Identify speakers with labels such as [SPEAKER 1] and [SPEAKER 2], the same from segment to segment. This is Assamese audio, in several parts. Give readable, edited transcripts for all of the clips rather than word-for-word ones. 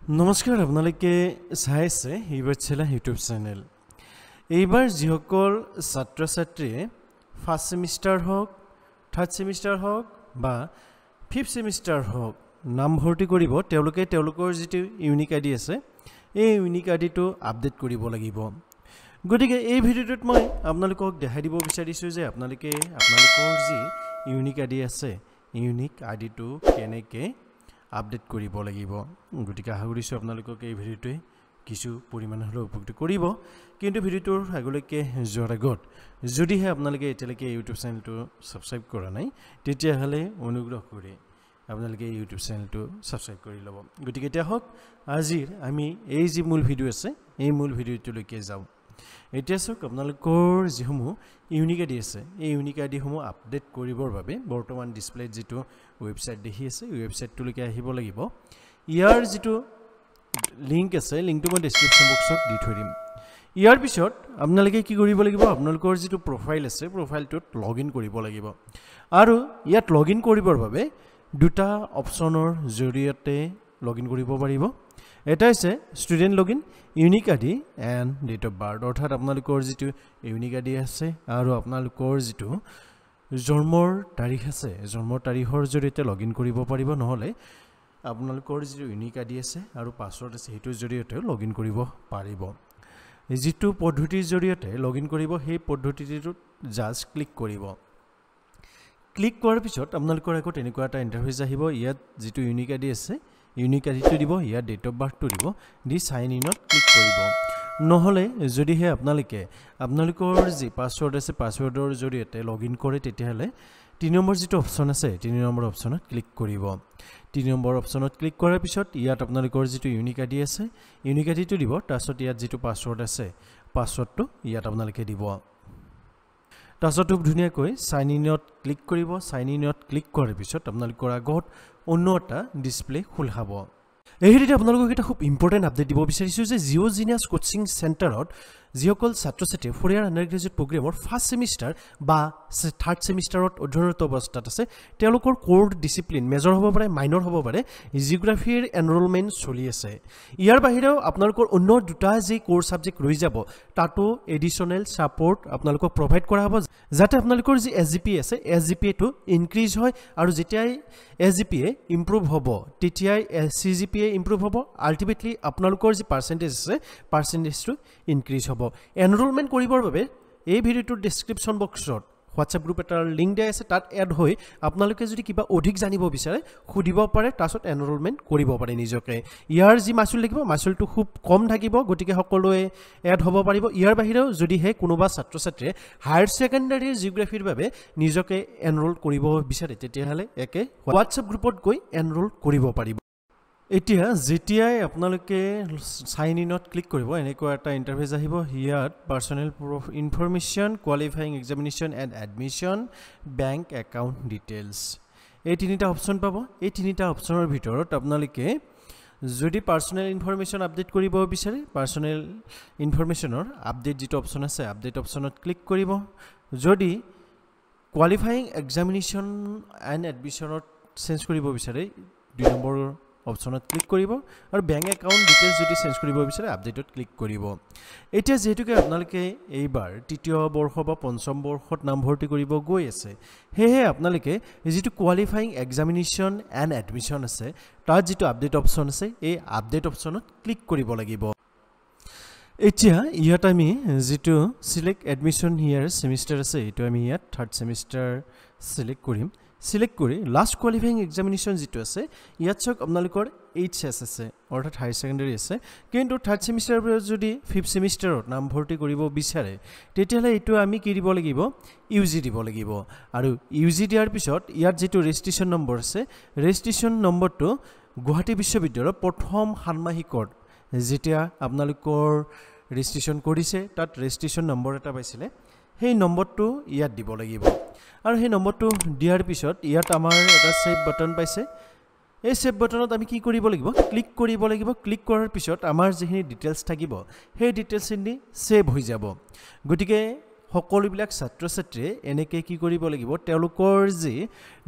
[SPEAKER 1] নমস্কাৰ আপোনালোকে চাই আছে ইউটিউব ইউটিউব চেনেল এইবাৰ যিসকল ছাত্ৰ ছাত্ৰীয়ে ফাৰ্ষ্ট সেমিষ্টাৰ হওক থাৰ্ড সেমিষ্টাৰ হওক বা ফিফথ সেমিষ্টাৰ হওক নাম ভৰ্তি কৰিব তেওঁলোকে তেওঁলোকৰ যিটো ইউনিক আইডি আছে এই ইউনিক আইডিটো আপডেট কৰিব লাগিব গতিকে এই ভিডিঅ'টোত মই আপোনালোকক দেখাই দিব বিচাৰিছো যে আপোনালোকৰ যি ইউনিক আইডি আছে ইউনিক আইডিটো কেনেকৈ আপডেট কৰিব লাগিব গতিকে আশা কৰিছো আপোনালোকক এই ভিডিঅ'টোৱে কিছু পৰিমাণে হলেও উপকৃত কৰিব কিন্তু ভিডিঅ'টোৰ আগলৈকে যোৱাৰ আগত যদিহে আপোনালোকে এতিয়ালৈকে ইউটিউব চেনেলটো সাবস্ক্ৰাইব কৰা নাই তেতিয়াহ'লে অনুগ্ৰহ কৰি আপোনালোকে ইউটিউব চেনেলটো সাবস্ক্ৰাইব কৰি ল'ব গতিকে এতিয়া হওক আজিৰ আমি এই যি মূল ভিডিঅ' আছে এই মূল ভিডিঅ'টোলৈকে যাওঁ এতিয়া চাওক আপোনালোকৰ যিসমূহ ইউনিক আইডি আছে এই ইউনিক আইডিসমূহ আপডেট কৰিবৰ বাবে বৰ্তমান ডিসপ্লেত যিটো ৱেবছাইট দেখি আছে ৱেবছাইটটোলৈকে আহিব লাগিব ইয়াৰ যিটো লিংক আছে লিংকটো মই ডেসক্ৰিপচন বক্সত দি থৈ দিম ইয়াৰ পিছত আপোনালোকে কি কৰিব লাগিব আপোনালোকৰ যিটো প্ৰফাইল আছে প্ৰফাইলটোত লগইন কৰিব লাগিব আৰু ইয়াত লগইন কৰিবৰ বাবে দুটা অপচনৰ জৰিয়তে লগইন কৰিব পাৰিব এটা হৈছে student login unique ID and date of birth অৰ্থাৎ আপোনালোকৰ যিটো ইউনিক আইডি আছে আৰু আপোনালোকৰ যিটো জন্মৰ তাৰিখ আছে জন্মৰ তাৰিখৰ জৰিয়তে লগইন কৰিব পাৰিব নহলে আপোনালোকৰ যিটো ইউনিক আইডি আছে আৰু পাছৱৰ্ড আছে হেতুৰ জৰিয়তে লগইন কৰিব পাৰিব যিটো পদ্ধতিৰ জৰিয়তে লগইন কৰিব সেই পদ্ধতিটোত জাস্ট ক্লিক কৰিব ক্লিক কৰাৰ পিছত আপোনালোকৰ আকৌ তেনেকুৱা এটা ইন্টাৰফেস আহিব ইয়াত যিটো ইউনিক আইডি আছে ইউনিক আইডিটো দিব ইয়াত ডেট অফ বাৰ্থটো দিব দি সাইন ইনত ক্লিক কৰিব নহলে যদিহে আপোনালোকৰ যি পাছৱৰ্ড আছে পাছৱৰ্ডৰ জৰিয়তে লগইন কৰে তেতিয়াহলে 3 নম্বৰ যিটো অপচন আছে 3 নম্বৰ অপচনত ক্লিক কৰিব 3 নম্বৰ অপচনত ক্লিক কৰাৰ পিছত ইয়াত আপোনালোকৰ যিটো ইউনিক আইডি আছে ইউনিক আইডিটো দিব তাৰছত ইয়াত যিটো পাছৱৰ্ড আছে পাছৱৰ্ডটো ইয়াত আপোনালোকে দিব তাৰছত ধুনিয়াকৈ সাইন ইনত ক্লিক কৰিব সাইন ইনত ক্লিক কৰাৰ পিছত আপোনালোকৰ আগত অন্য এটা ডিসপ্লে খোল খাব এই ভিডিঅ'ত আপোনালোকক এটা খুব ইম্পৰ্টেন্ট আপডেট দিব বিচাৰিছো যে জিও জিনিয়াস কোচিং সেন্টাৰত যিসকল ছাত্ৰ-ছাত্ৰী ফৰ ইয়াৰ আন্ডাৰগ্ৰেজুৱেট প্ৰগ্ৰামৰ ফাৰ্ষ্ট সেমিষ্টাৰ বা থাৰ্ড সেমিষ্টাৰত অধ্যয়নৰত অৱস্থাত আছে তেওঁলোকৰ কোৰ ডিসিপ্লিন মেজৰ হ'ব পাৰে মাইনৰ হ'ব পাৰে জিওগ্ৰাফিৰ এনৰোলমেন্ট চলি আছে ইয়াৰ বাহিৰেও আপোনালোকৰ অন্য দুটা যি কোৰ সাবজেক্ট ৰৈ যাব তাতো এডিশনাল সাপোৰ্ট আপোনালোকক প্ৰভাইড কৰা হ'ব যাতে আপোনালোকৰ যি এসজিপি আছে এসজিপি টো ইনক্ৰিজ হয় আৰু যেতিয়াই এসজিপি ইমপ্ৰুভ হ'ব তেতিয়াই সিজিপি ইমপ্ৰুভ হ'ব আল্টিমেটলি আপোনালোকৰ যি পাৰ্সেন্টেজ আছে পাৰ্সেন্টেজটো ইনক্ৰিজ হ'ব এনৰোলমেন্ট কৰিবৰ বাবে এই ভিডিঅ'টোৰ ডেসক্ৰিপচন বক্সত WhatsApp গ্ৰুপ এটাৰ লিংক দিয়া আছে তাত এড হৈ আপোনালোকে যদি কিবা অধিক জানিব বিচাৰে খুদিব পাৰে তাছত এনৰোলমেন্ট কৰিব পাৰে নিজকে ইয়াৰ যি মাসুল লাগিব মাসুলটো খুব কম থাকিব গতিকে সকলোৱে এড হ'ব পাৰিব ইয়াৰ বাহিৰেও যদি হে কোনোবা ছাত্ৰ-ছাত্ৰীয়ে হায়াৰ সেকেন্ডাৰী জিওগ্ৰাফিৰ বাবে নিজকে এনৰোল কৰিব বিচাৰে তেতিয়াহলে একে WhatsApp গ্ৰুপত গৈ এনৰোল কৰিব পাৰিব এতিয়া যেতিয়াই আপোনালোকে সাইন ইনত ক্লিক কৰিব এনেকুৱা এটা ইন্টাৰফেস আহিব হিয়াত personal information qualifying examination and admission bank account details এই তিনিটা অপচন পাব এই তিনিটা অপচনৰ ভিতৰত আপোনালোকে যদি পাৰ্সোনাল ইনফৰমেশন আপডেট কৰিব বিচাৰে পাৰ্সোনাল ইনফৰমেশনৰ আপডেট যেটো অপচন আছে আপডেট অপচনত ক্লিক কৰিব যদি কোৱালিফাইং এক্সামিনেশন এণ্ড এডমিশনত চেঞ্জ কৰিব বিচাৰে 2 নম্বৰ অপচনত ক্লিক কৰিব আৰু বেংক একাউন্ট ডিটেইলস যদি চেঞ্জ কৰিব বিচাৰে আপডেটত ক্লিক কৰিব এতিয়া যেহেতুকে আপোনালোকে এইবাৰ তৃতীয় বৰ্ষ বা পঞ্চম বৰ্ষত নাম ভৰ্তি কৰিব গৈ আছে হেহে আপোনালোকে যেটো কোৱালিফাইং এক্সামিনেশন এণ্ড এডমিশন আছে তাৰ যেটো আপডেট অপচন আছে এই আপডেট অপচনত ক্লিক কৰিব লাগিব এতিয়া ইয়াত আমি যেটো সিলেক্ট এডমিশন হিয়াৰ সেমিষ্টাৰ আছে এটো আমি ইয়াত থাৰ্ড সেমিষ্টাৰ সিলেক্ট কৰিম সিলেক্ট কৰি লাষ্ট কোৱালিফাইং এক্সামিনেশন যেটো আছে ইয়াত চক আপোনালোকৰ এইচএস আছে অৰ্থাৎ হায়াৰ সেকেন্ডাৰী আছে কিন্তু থাৰ্ড সেমিষ্টাৰৰ পৰা যদি ফিফথ সেমিষ্টাৰত নাম ভৰ্তি কৰিব বিচাৰে তেতিয়ালে এটো আমি কি দিব লাগিব ইউজি দিব লাগিব আৰু ইউজি দিয়াৰ পিছত ইয়াত যেটো ৰেজিষ্ট্ৰেচন নম্বৰ আছে ৰেজিষ্ট্ৰেচন নম্বৰটো গুৱাহাটী বিশ্ববিদ্যালয়ৰ প্ৰথম ষান্মাহিকৰ যেতিয়া আপোনালোকৰ ৰেজিষ্ট্ৰেচন কৰিছে তাত ৰেজিষ্ট্ৰেচন নম্বৰ এটা পাইছিলে সেই নম্বৰটো ইয়াত দিব লাগিব আৰু সেই নম্বৰটো দিয়াৰ পিছত ইয়াত আমাৰ এটা সেভ বাটন পাইছে এই সেভ বাটনত আমি কি কৰিব লাগিব ক্লিক কৰিব লাগিব ক্লিক কৰাৰ পিছত আমাৰ যেখিনি ডিটেইলস থাকিব সেই ডিটেইলসখিনি সেভ হৈ যাব গতিকে সকলোবিলাক ছাত্ৰ ছাত্ৰীয়ে এনেকৈ কি কৰিব লাগিব তেওঁলোকৰ যি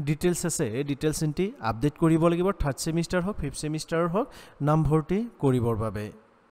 [SPEAKER 1] ডিটেইলছ আছে এই ডিটেইলছ ইনটি আপডেট কৰিব লাগিব থাৰ্ড ছেমিষ্টাৰ হওক ফিফথ ছেমিষ্টাৰৰ হওক নামভৰ্তি কৰিবৰ বাবে